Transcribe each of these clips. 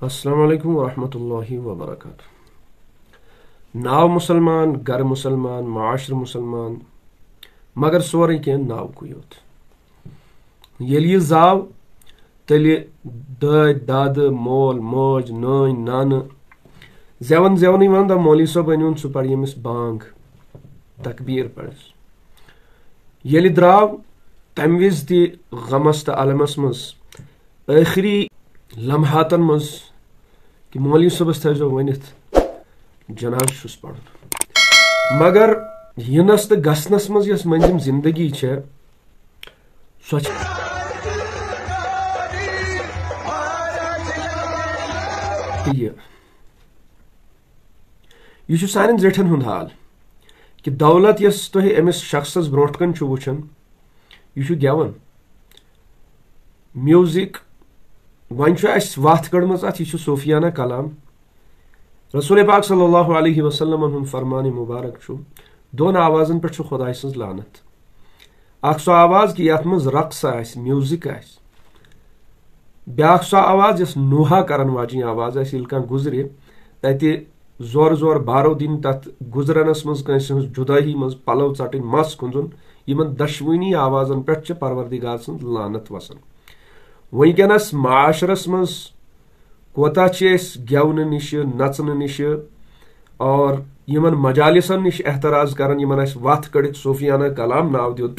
अस्सलाम वालेकुम वरहमतुल्लाहि वबरकातुह। नाव मुसलमान, गर मुसलमान, माशर मुसलमान, मगर सोरे कह नाव कुय योत। येल यह जाव तेल दद दाद मोल मोज नन नान जेवन जेवन वन द मौली सोब अन सह पढ़ यमिस बांग तकबीर पढ़स। येल द्राव तम विज ति गमस तो अलमस मज आखिरी लम्हातन मज कि मौली सोबस थो वनित जनाज छुस पढ़, मगर यनस तो गसनस मज यस मंजिम जिंदगी छे सो यह सान जेठन हुंद हाल कि दौलत यस तुह अमिस शख्सस ब्रोट कन वुचन यह गेवन म्यूजिक वन वत कड़म अत यह सोफियाना कलाम। रसूल पाक सल्लल्लाहु अलैहि वसल्लम हुंद फरमान मुबारक दोन आवाजन पे खुदाई सज लानत। अख सो आवाज कि यथ मज रक्स आस म्यूजिक आस, ब्या सो आवाज यस नोहा करन वाजि आवाज आस। यिल कह गुजरे तति जोर जोर बारो दिन तथ गुजरनस मज कंस जुदाई मज पलव चटन मस खुंजुन यमन दशवनी आवाजन पे परवरदिगार सज लानत वसन। वनकस माशरस मज कोता गेवन निश नचन निश और यमन मजालिसन निश एहतराज करन यमन वत कड़ित सोफियाना कलाम नाव दियुत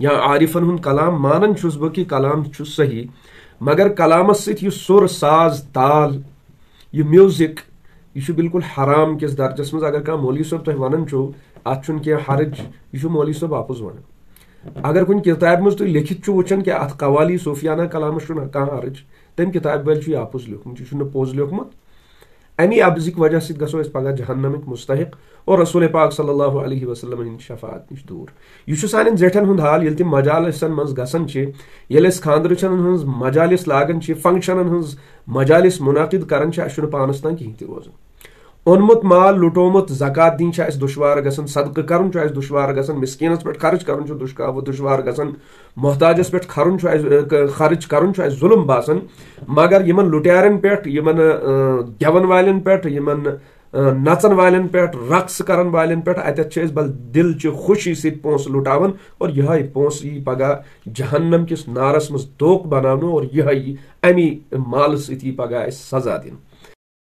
या आरिफन हुंद कलाम मानन छुस बह कि कलाम छु सही, मगर कलामस सत सुर साज ताल यह म्यूजिक यह बिल्कुल हराम किस दर्जस मज। अगर कह मौलवी सोब तुम वन अत कह हरज यह मौलवी सोब आपुज वन। अगर कुछ किताब मज तुम लिखित वुचन कि अत कवाली सोफियाना कलाम कह हरज तम किताब वाल यह आपुज लिखमुत यह पोज लिखमुत। अमी अबजिक वजह सत गो पगह जहन्नमिक मुस्तहिक और रसूल पाक सल्लल्लाहु अलैहि वसल्लम हिंद शफात निश दूर। यह सान जेठन हुंद हाल ये तम मजालिसन मज गसन ये खानदरचन हज मजालिस लागन फंक्शनन हज मजालिस मुनाकिद करान पानस तान कहीं रोजन। ओनमुत माल लुटोमुत जकात दिन दुश्वार गसन, सदक़ करन दुश्वार गसन, मिस्कीनस पे खर्च करन दुश्वार गसन, मोहताजस पे खर्च करन जुल्म बासन। मगर यमन लुटारन पे यमन गेवन वालन पे यमन नचन वालन पे रक्स करन वालन पे अत बल दिल च खुशी सत पोंस लुटावन और यह पोंस यी पगह जहन्नम किस नारस मज दोक बनावन और यह अमी माल सत पगह सजा दिन।